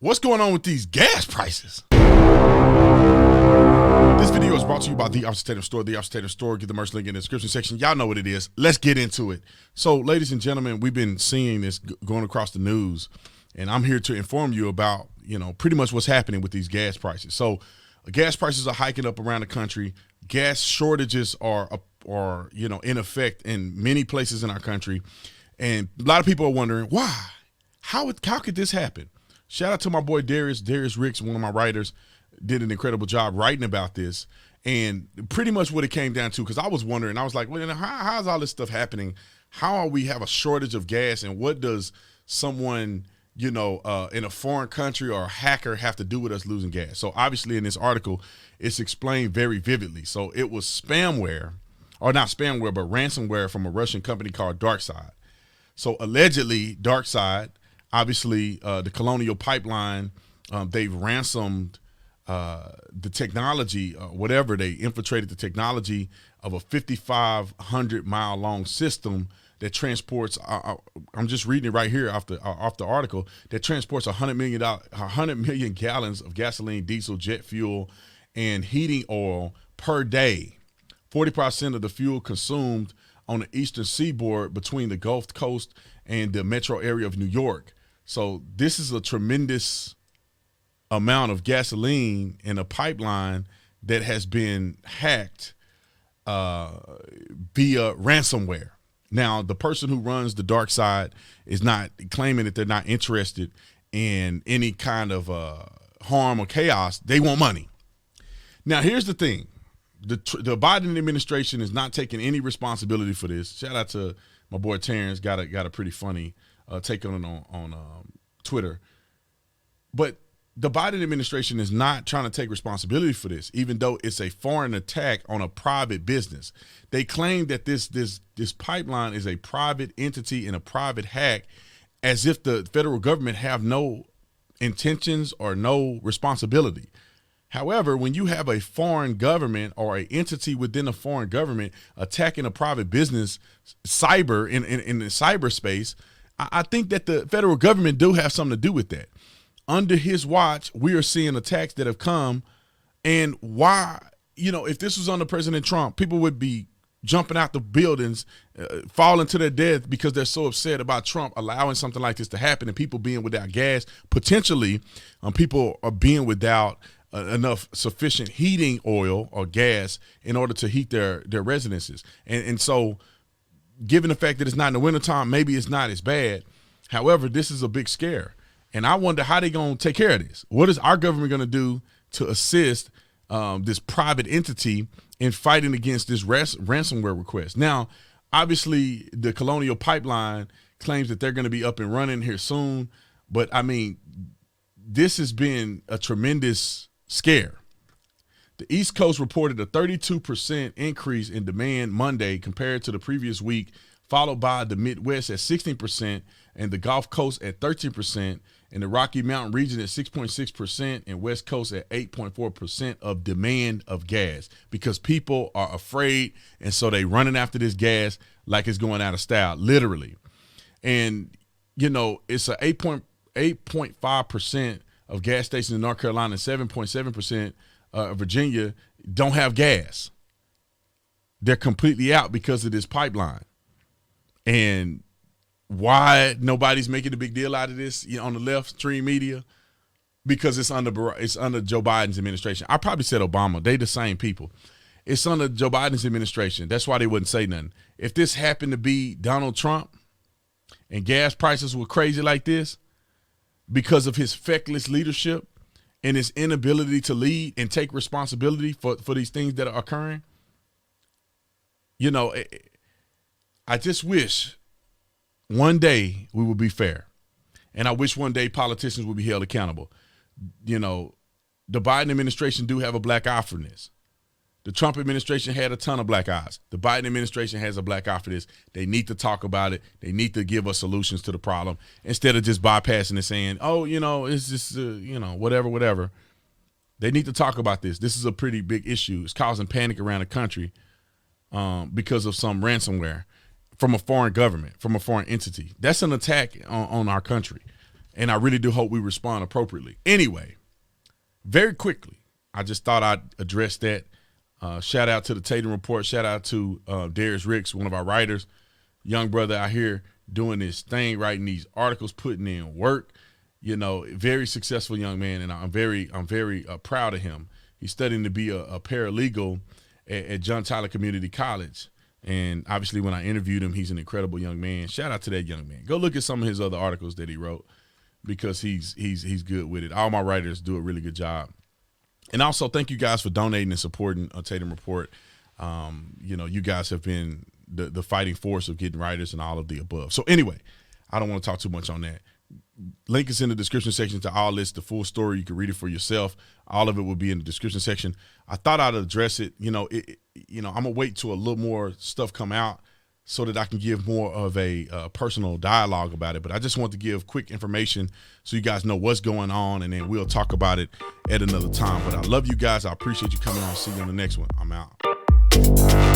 What's going on with these gas prices? This video is brought to you by the Tatum store. The Tatum store. Get the merch link in the description section. Y'all know what it is. Let's get into it. So, ladies and gentlemen, we've been seeing this going across the news, and I'm here to inform you about, pretty much what's happening with these gas prices. So, gas prices are hiking up around the country. Gas shortages are in effect in many places in our country, and a lot of people are wondering why. How could this happen? Shout out to my boy Darius Ricks, one of my writers, did an incredible job writing about this. And pretty much what it came down to, because I was wondering, I was like, well, how's all this stuff happening? How are we have a shortage of gas, and what does someone, in a foreign country or a hacker have to do with us losing gas? So obviously in this article, it's explained very vividly. So it was spamware, or not spamware, but ransomware from a Russian company called Darkside. So allegedly, Darkside, obviously, the Colonial Pipeline, they've ransomed the technology, whatever. They infiltrated the technology of a 5,500-mile long system that transports. I'm just reading it right here off the article. That transports 100 million gallons of gasoline, diesel, jet fuel, and heating oil per day. 40% of the fuel consumed on the Eastern Seaboard between the Gulf Coast and the metro area of New York. So this is a tremendous amount of gasoline in a pipeline that has been hacked via ransomware. Now, the person who runs the Darkside is not claiming that they're not interested in any kind of harm or chaos. They want money. Now, here's the thing. The Biden administration is not taking any responsibility for this. Shout out to my boy Terrence, got a pretty funny take on it on Twitter. But the Biden administration is not trying to take responsibility for this, even though it's a foreign attack on a private business. They claim that this pipeline is a private entity and a private hack, as if the federal government have no intentions or no responsibility. However, when you have a foreign government or an entity within a foreign government attacking a private business, cyber in the cyberspace, I think that the federal government do have something to do with that. Under his watch, we are seeing attacks that have come. And why, if this was under President Trump, people would be jumping out the buildings, falling to their death because they're so upset about Trump allowing something like this to happen, and people being without gas. Potentially, people are being without enough sufficient heating oil or gas in order to heat their residences. And so, given the fact that it's not in the wintertime, maybe it's not as bad. However, this is a big scare. And I wonder how they're going to take care of this. What is our government going to do to assist this private entity in fighting against this ransomware request? Now, obviously, the Colonial Pipeline claims that they're going to be up and running here soon. But, I mean, this has been a tremendous scare. The East Coast reported a 32% increase in demand Monday compared to the previous week, followed by the Midwest at 16% and the Gulf Coast at 13%, and the Rocky Mountain region at 6.6%, and West Coast at 8.4% of demand of gas, because people are afraid, and so they running after this gas like it's going out of style, literally. And, it's a 8.5% of gas stations in North Carolina and 7.7% of Virginia don't have gas. They're completely out because of this pipeline. And why nobody's making a big deal out of this on the left stream media? Because it's under Joe Biden's administration. I probably said Obama. They the same people. It's under Joe Biden's administration. That's why they wouldn't say nothing. If this happened to be Donald Trump and gas prices were crazy like this because of his feckless leadership and his inability to lead and take responsibility for these things that are occurring, I just wish one day we would be fair. And I wish one day politicians would be held accountable. The Biden administration do have a black eye for this. The Trump administration had a ton of black eyes. The Biden administration has a black eye for this. They need to talk about it. They need to give us solutions to the problem instead of just bypassing and saying, oh, it's just, whatever. They need to talk about this. This is a pretty big issue. It's causing panic around the country because of some ransomware from a foreign government, from a foreign entity. That's an attack on our country. And I really do hope we respond appropriately. Anyway, very quickly, I just thought I'd address that. Shout out to the Tatum Report. Shout out to Darius Ricks, one of our writers, young brother out here doing this thing, writing these articles, putting in work. You know, very successful young man, and I'm very proud of him. He's studying to be a paralegal at John Tyler Community College, and obviously when I interviewed him, he's an incredible young man. Shout out to that young man. Go look at some of his other articles that he wrote because he's good with it. All my writers do a really good job. And also thank you guys for donating and supporting Tatum Report. You know, you guys have been the fighting force of getting writers and all of the above. So anyway, I don't want to talk too much on that. Link is in the description section to all this, the full story. You can read it for yourself. All of it will be in the description section. I thought I'd address it. You know, I'm gonna wait till a little more stuff come out so that I can give more of a personal dialogue about it. But I just want to give quick information so you guys know what's going on, and then we'll talk about it at another time. But I love you guys. I appreciate you coming on. See you on the next one. I'm out.